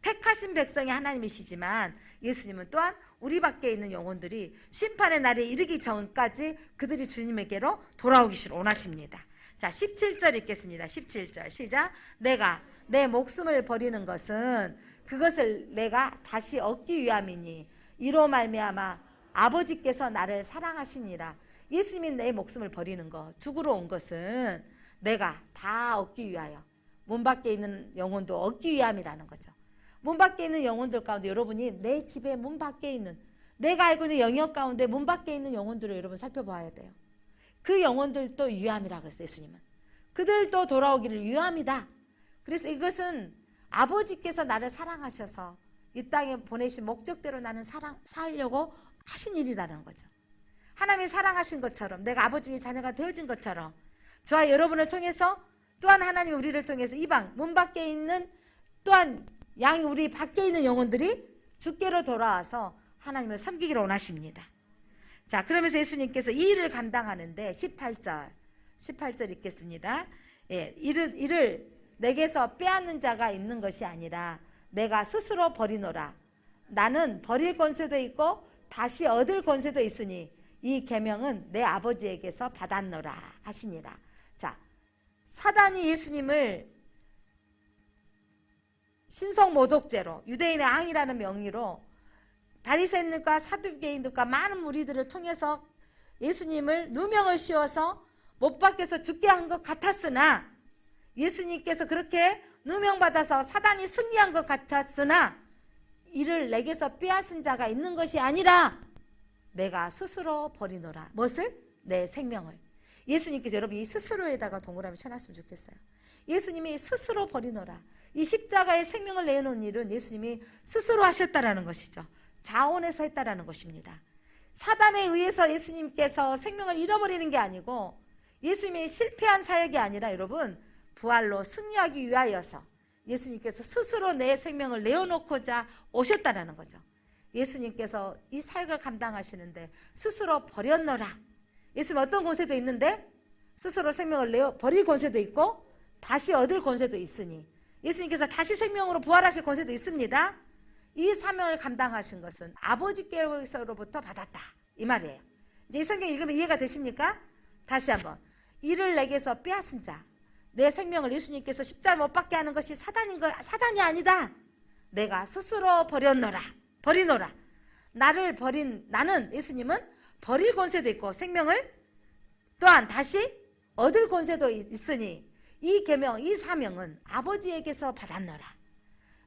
택하신 백성이 하나님이시지만 예수님은 또한 우리 밖에 있는 영혼들이 심판의 날에 이르기 전까지 그들이 주님에게로 돌아오기를 원하십니다. 자, 17절 읽겠습니다. 17절 시작. 내가 내 목숨을 버리는 것은 그것을 내가 다시 얻기 위함이니 이로 말미암아 아버지께서 나를 사랑하시니라. 예수님이 내 목숨을 버리는 것, 죽으러 온 것은 내가 다 얻기 위하여 문 밖에 있는 영혼도 얻기 위함이라는 거죠. 문 밖에 있는 영혼들 가운데 여러분이 내 집에 문 밖에 있는 내가 알고 있는 영역 가운데 문 밖에 있는 영혼들을 여러분 살펴봐야 돼요. 그 영혼들도 위함이라고 했어요. 예수님은 그들도 돌아오기를 위함이다. 그래서 이것은 아버지께서 나를 사랑하셔서 이 땅에 보내신 목적대로 나는 살려고 하신 일이라는 거죠. 하나님이 사랑하신 것처럼 내가 아버지의 자녀가 되어진 것처럼 저와 여러분을 통해서 또한 하나님이 우리를 통해서 이방 문 밖에 있는 또한 양 우리 밖에 있는 영혼들이 주께로 돌아와서 하나님을 섬기기를 원하십니다. 자, 그러면서 예수님께서 이 일을 감당하는데 18절 읽겠습니다. 이를 내게서 빼앗는 자가 있는 것이 아니라 내가 스스로 버리노라. 나는 버릴 권세도 있고 다시 얻을 권세도 있으니 이 계명은 내 아버지에게서 받았노라 하시니라. 자, 사단이 예수님을 신성모독죄로 유대인의 왕이라는 명의로 바리새인들과 사두개인들과 많은 무리들을 통해서 예수님을 누명을 씌워서 못 박혀서 죽게 한 것 같았으나 예수님께서 그렇게 누명받아서 사단이 승리한 것 같았으나 이를 내게서 빼앗은 자가 있는 것이 아니라 내가 스스로 버리노라. 무엇을? 내 생명을. 예수님께서 여러분 이 스스로에다가 동그라미 쳐놨으면 좋겠어요. 예수님이 스스로 버리노라. 이 십자가의 생명을 내놓은 일은 예수님이 스스로 하셨다라는 것이죠. 자원해서 했다라는 것입니다. 사단에 의해서 예수님께서 생명을 잃어버리는 게 아니고 예수님이 실패한 사역이 아니라 여러분 부활로 승리하기 위하여서 예수님께서 스스로 내 생명을 내어놓고자 오셨다라는 거죠. 예수님께서 이 사역을 감당하시는데 스스로 버렸노라. 예수님 어떤 권세도 있는데 스스로 생명을 버릴 권세도 있고 다시 얻을 권세도 있으니 예수님께서 다시 생명으로 부활하실 권세도 있습니다. 이 사명을 감당하신 것은 아버지께로부터 받았다 이 말이에요. 이제 이 성경 읽으면 이해가 되십니까? 다시 한번 이를 내게서 빼앗은 자, 내 생명을 예수님께서 십자가 못 박게 하는 것이 사단이 아니다. 내가 스스로 버리노라. 나는 예수님은 버릴 권세도 있고 생명을 또한 다시 얻을 권세도 있으니 이 계명, 이 사명은 아버지에게서 받았노라.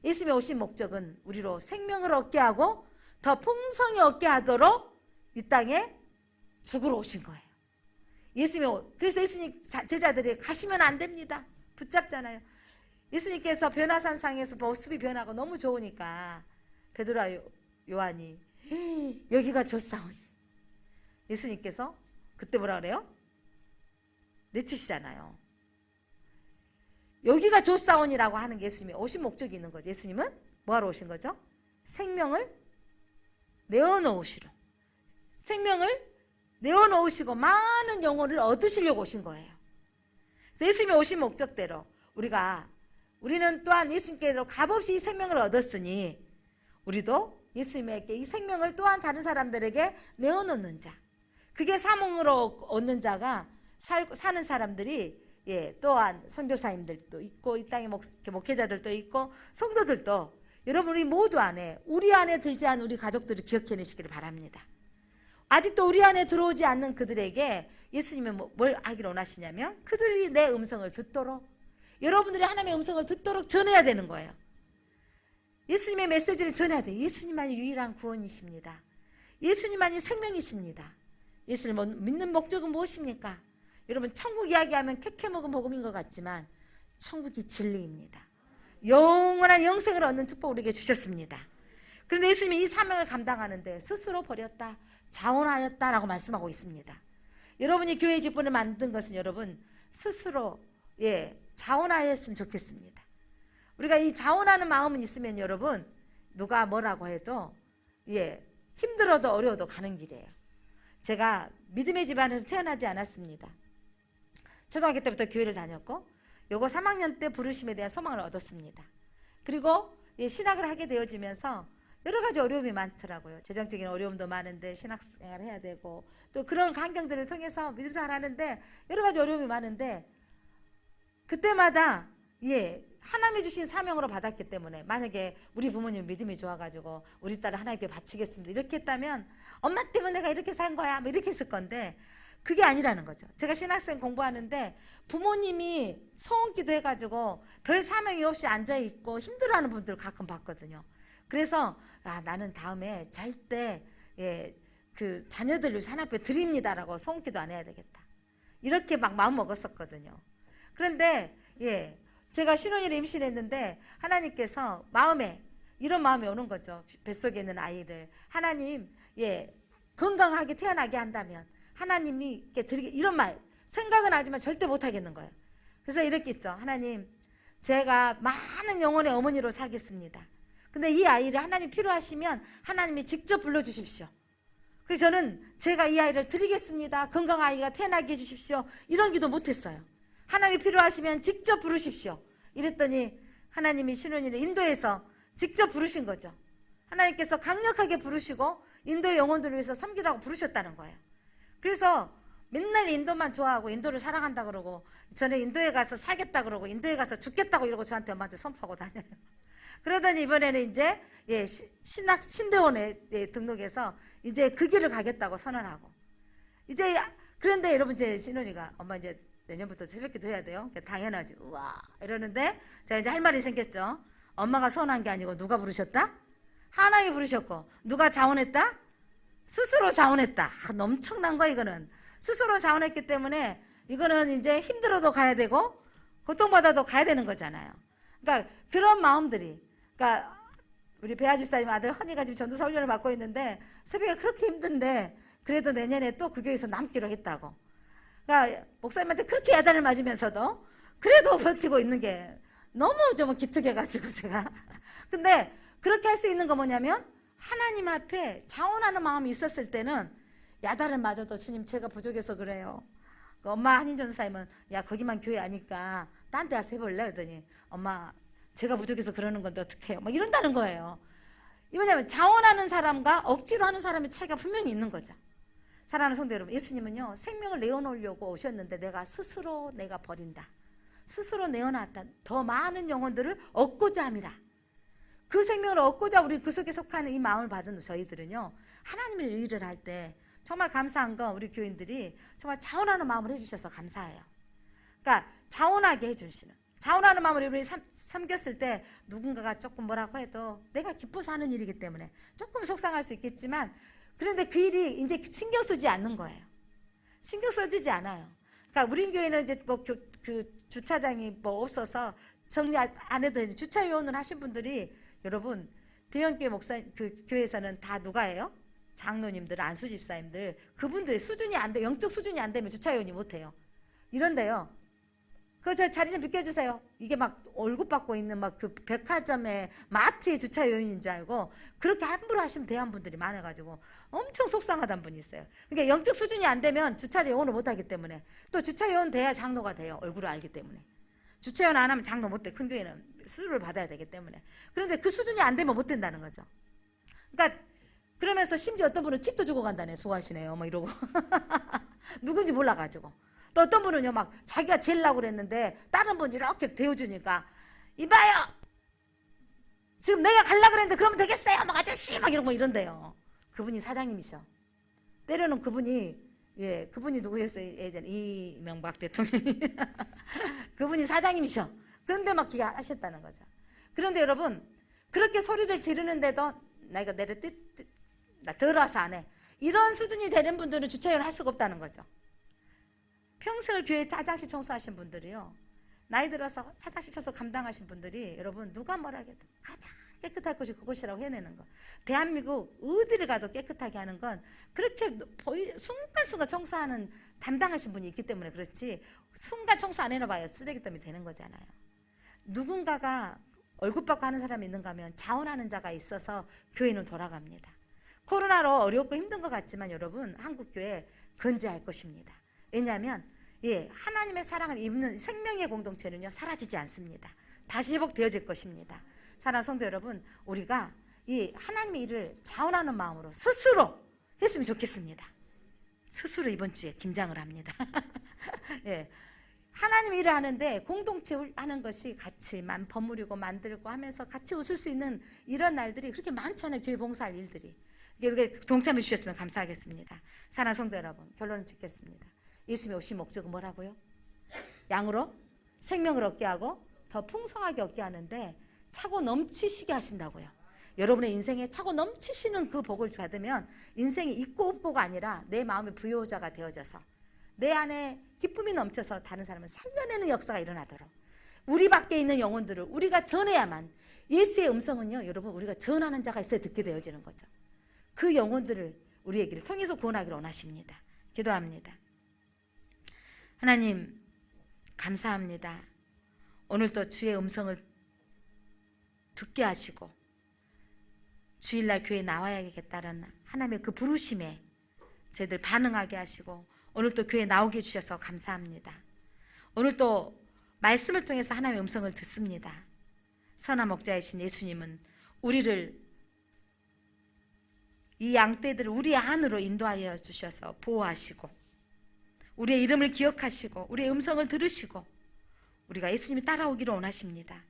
예수님이 오신 목적은 우리로 생명을 얻게 하고 더 풍성히 얻게 하도록 이 땅에 죽으러 오신 거예요. 그래서 예수님 제자들이 가시면 안 됩니다. 붙잡잖아요. 예수님께서 변화산상에서 모습이 변하고 너무 좋으니까 베드로와 요한이 여기가 좋사오니 예수님께서 그때 뭐라 그래요? 내치시잖아요. 여기가 좋사오니라고 하는 게 예수님이 오신 목적이 있는 거죠. 예수님은 뭐하러 오신 거죠? 생명을 내어놓으시러. 생명을 내어놓으시고 많은 영혼을 얻으시려고 오신 거예요. 그래서 예수님이 오신 목적대로 우리는 또한 예수님께로 값없이 이 생명을 얻었으니 우리도 예수님에게 이 생명을 또한 다른 사람들에게 내어놓는 자. 그게 사명으로 얻는 자가 사는 사람들이 또한 선교사님들도 있고 이 땅의 목회자들도 있고 성도들도 여러분 우리 모두 안에 우리 안에 들지 않은 우리 가족들을 기억해내시기를 바랍니다. 아직도 우리 안에 들어오지 않는 그들에게 예수님은 뭘 하기를 원하시냐면 그들이 내 음성을 듣도록 여러분들이 하나님의 음성을 듣도록 전해야 되는 거예요. 예수님의 메시지를 전해야 돼요. 예수님만이 유일한 구원이십니다. 예수님만이 생명이십니다. 예수님을 믿는 목적은 무엇입니까? 여러분 천국 이야기하면 캐캐 먹은 복음인 것 같지만 천국이 진리입니다. 영원한 영생을 얻는 축복을 우리에게 주셨습니다. 그런데 예수님이 이 사명을 감당하는데 스스로 버렸다, 자원하였다라고 말씀하고 있습니다. 여러분이 교회 직분을 만든 것은 여러분 스스로 자원하였으면 좋겠습니다. 우리가 이 자원하는 마음은 있으면 여러분 누가 뭐라고 해도 힘들어도 어려워도 가는 길이에요. 제가 믿음의 집안에서 태어나지 않았습니다. 초등학교 때부터 교회를 다녔고 요거 3학년 때 부르심에 대한 소망을 얻었습니다. 그리고 신학을 하게 되어지면서 여러 가지 어려움이 많더라고요. 재정적인 어려움도 많은데 신학생활을 해야 되고 또 그런 환경들을 통해서 믿음생활을 하는데 여러 가지 어려움이 많은데 그때마다 하나님이 주신 사명으로 받았기 때문에 만약에 우리 부모님 믿음이 좋아가지고 우리 딸을 하나님께 바치겠습니다 이렇게 했다면 엄마 때문에 내가 이렇게 산 거야 뭐 이렇게 했을 건데 그게 아니라는 거죠. 제가 신학생 공부하는데 부모님이 소원기도 해가지고 별 사명이 없이 앉아있고 힘들어하는 분들 가끔 봤거든요. 그래서 나는 다음에 절대 그 자녀들을 하나님 앞에 드립니다라고 소원기도 안 해야 되겠다 이렇게 막 마음 먹었었거든요. 그런데 제가 신혼일에 임신했는데 하나님께서 이런 마음이 오는 거죠. 뱃속에 있는 아이를 하나님 건강하게 태어나게 한다면 하나님이 드리게 이런 말 생각은 하지만 절대 못 하겠는 거예요. 그래서 이렇게 했죠. 하나님 제가 많은 영혼의 어머니로 살겠습니다. 근데 이 아이를 하나님 필요하시면 하나님이 직접 불러주십시오. 그래서 저는 제가 이 아이를 드리겠습니다. 건강한 아이가 태어나게 해주십시오. 이런 기도 못했어요. 하나님이 필요하시면 직접 부르십시오. 이랬더니 하나님이 신혼일에 인도에서 직접 부르신 거죠. 하나님께서 강력하게 부르시고 인도의 영혼들을 위해서 섬기라고 부르셨다는 거예요. 그래서 맨날 인도만 좋아하고 인도를 사랑한다 그러고 전에 인도에 가서 살겠다 그러고 인도에 가서 죽겠다고 이러고 저한테 엄마한테 선포하고 다녀요. 그러더니 이번에는 이제 신대원에 등록해서 이제 그 길을 가겠다고 선언하고 이제 그런데 여러분 제 신혼이가 엄마 이제 내년부터 새벽기도 해야 돼요. 당연하지. 우와 이러는데 제가 이제 할 말이 생겼죠. 엄마가 선언한 게 아니고 누가 부르셨다? 하나님이 부르셨고 누가 자원했다? 스스로 자원했다. 엄청난 거 이거는. 스스로 자원했기 때문에 이거는 이제 힘들어도 가야 되고 고통받아도 가야 되는 거잖아요. 그러니까 그런 마음들이 그러니까 우리 배아 집사님 아들 허니가 지금 전도사 훈련을 받고 있는데 새벽에 그렇게 힘든데 그래도 내년에 또 그 교회에서 남기로 했다고. 그러니까 목사님한테 그렇게 야단을 맞으면서도 그래도 버티고 있는 게 너무 좀 기특해가지고 제가. 근데 그렇게 할 수 있는 거 뭐냐면 하나님 앞에 자원하는 마음이 있었을 때는 야단을 맞아도 주님 제가 부족해서 그래요. 엄마 한인 전도사님은 야 거기만 교회 아니까 딴 데 가서 해볼래? 그러더니 엄마 제가 부족해서 그러는 건데 어떡해요? 막 이런다는 거예요. 이거냐면 자원하는 사람과 억지로 하는 사람의 차이가 분명히 있는 거죠. 사랑하는 성도 여러분, 예수님은요 생명을 내어놓으려고 오셨는데 내가 버린다. 스스로 내어놨다. 더 많은 영혼들을 얻고자 함이라. 그 생명을 얻고자 우리 그 속에 속하는 이 마음을 받은 저희들은요 하나님의 일을 할 때 정말 감사한 건 우리 교인들이 정말 자원하는 마음을 해주셔서 감사해요. 그러니까 자원하게 해주시는 자원하는 마음을 우리 섬겼을 때 누군가가 조금 뭐라고 해도 내가 기뻐서 하는 일이기 때문에 조금 속상할 수 있겠지만 그런데 그 일이 이제 신경 쓰지 않는 거예요. 신경 써지지 않아요. 그러니까 우리 교회는 이제 그 주차장이 없어서 정리 안 해도 주차 요원을 하신 분들이 여러분 대형교회 그 교회에서는 다 누가 해요? 장로님들, 안수 집사님들 그분들 수준이 안 돼 영적 수준이 안 되면 주차 요원이 못 해요. 이런데요. 저 자리 좀 비켜주세요. 이게 막 월급 받고 있는 막 그 백화점의 마트의 주차 요인인 줄 알고 그렇게 함부로 하시면 대한 분들이 많아가지고 엄청 속상하다는 분이 있어요. 그러니까 영적 수준이 안 되면 주차 요원을 못 하기 때문에 또 주차 요원 돼야 장로가 돼요. 얼굴을 알기 때문에. 주차 요원 안 하면 장로 못 돼. 큰 교회는 수주를 받아야 되기 때문에. 그런데 그 수준이 안 되면 못 된다는 거죠. 그러니까 그러면서 심지어 어떤 분은 팁도 주고 간다네. 수고하시네요. 뭐 이러고 누군지 몰라가지고. 또 어떤 분은요, 막 자기가 재려고 그랬는데 다른 분 이렇게 대어주니까 이봐요, 지금 내가 가려고 그랬는데 그러면 되겠어요, 막 아저씨 막 이런 거 이런대요. 그분이 사장님이셔. 때로는 그분이 누구였어요? 예전에 이명박 대통령이 그분이 사장님이셔. 그런데 막 하셨다는 거죠. 그런데 여러분, 그렇게 소리를 지르는데도 내가 나 들어와서 안 해, 이런 수준이 되는 분들은 주차위원을 할 수가 없다는 거죠. 평생을 교회 화장실 청소하신 분들이요, 나이 들어서 화장실 청소 감당하신 분들이, 여러분 누가 뭐라 해도 가장 깨끗할 곳이 그곳이라고 해내는 거. 대한민국 어디를 가도 깨끗하게 하는 건 그렇게 순간순간 청소하는 담당하신 분이 있기 때문에 그렇지, 순간 청소 안 해놔봐야 쓰레기더미 되는 거잖아요. 누군가가 얼굴 받고 하는 사람이 있는가 하면 자원하는 자가 있어서 교회는 돌아갑니다. 코로나로 어렵고 힘든 것 같지만 여러분, 한국교회 건재할 것입니다. 왜냐하면 하나님의 사랑을 입는 생명의 공동체는요, 사라지지 않습니다. 다시 회복되어질 것입니다. 사랑하는 성도 여러분, 우리가 이 하나님의 일을 자원하는 마음으로 스스로 했으면 좋겠습니다. 스스로 이번 주에 김장을 합니다. 하나님 일을 하는데 공동체 하는 것이 같이 버무리고 만들고 하면서 같이 웃을 수 있는 이런 날들이 그렇게 많잖아요. 교회 봉사할 일들이. 이렇게 동참해 주셨으면 감사하겠습니다. 사랑하는 성도 여러분, 결론을 짓겠습니다. 예수님이 오신 목적은 뭐라고요? 양으로 생명을 얻게 하고 더 풍성하게 얻게 하는데 차고 넘치시게 하신다고요. 여러분의 인생에 차고 넘치시는 그 복을 받으면 인생이 있고 없고가 아니라 내 마음의 부요자가 되어져서 내 안에 기쁨이 넘쳐서 다른 사람을 살려내는 역사가 일어나도록 우리 밖에 있는 영혼들을 우리가 전해야만, 예수의 음성은요, 여러분 우리가 전하는 자가 있어야 듣게 되어지는 거죠. 그 영혼들을 우리에게 통해서 구원하기를 원하십니다. 기도합니다. 하나님 감사합니다. 오늘도 주의 음성을 듣게 하시고 주일날 교회에 나와야겠다는 하나님의 그 부르심에 저희들 반응하게 하시고 오늘도 교회에 나오게 해주셔서 감사합니다. 오늘도 말씀을 통해서 하나님의 음성을 듣습니다. 선한 목자이신 예수님은 우리를, 이 양떼들을 우리 안으로 인도하여 주셔서 보호하시고 우리의 이름을 기억하시고 우리의 음성을 들으시고 우리가 예수님이 따라오기를 원하십니다.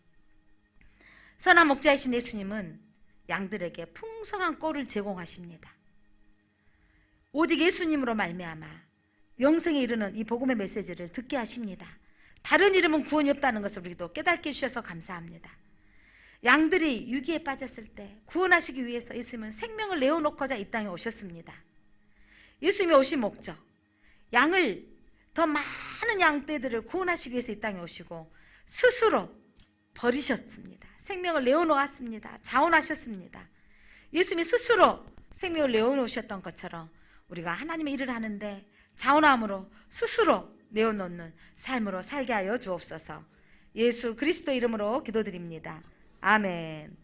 선한 목자이신 예수님은 양들에게 풍성한 꼴을 제공하십니다. 오직 예수님으로 말미암아 영생에 이르는 이 복음의 메시지를 듣게 하십니다. 다른 이름은 구원이 없다는 것을 우리도 깨닫게 해주셔서 감사합니다. 양들이 유기에 빠졌을 때 구원하시기 위해서 예수님은 생명을 내어놓고자 이 땅에 오셨습니다. 예수님이 오신 목적, 양을, 더 많은 양떼들을 구원하시기 위해서 이 땅에 오시고 스스로 버리셨습니다. 생명을 내어놓았습니다. 자원하셨습니다. 예수님이 스스로 생명을 내어놓으셨던 것처럼 우리가 하나님의 일을 하는데 자원함으로 스스로 내어놓는 삶으로 살게 하여 주옵소서. 예수 그리스도 이름으로 기도드립니다. 아멘.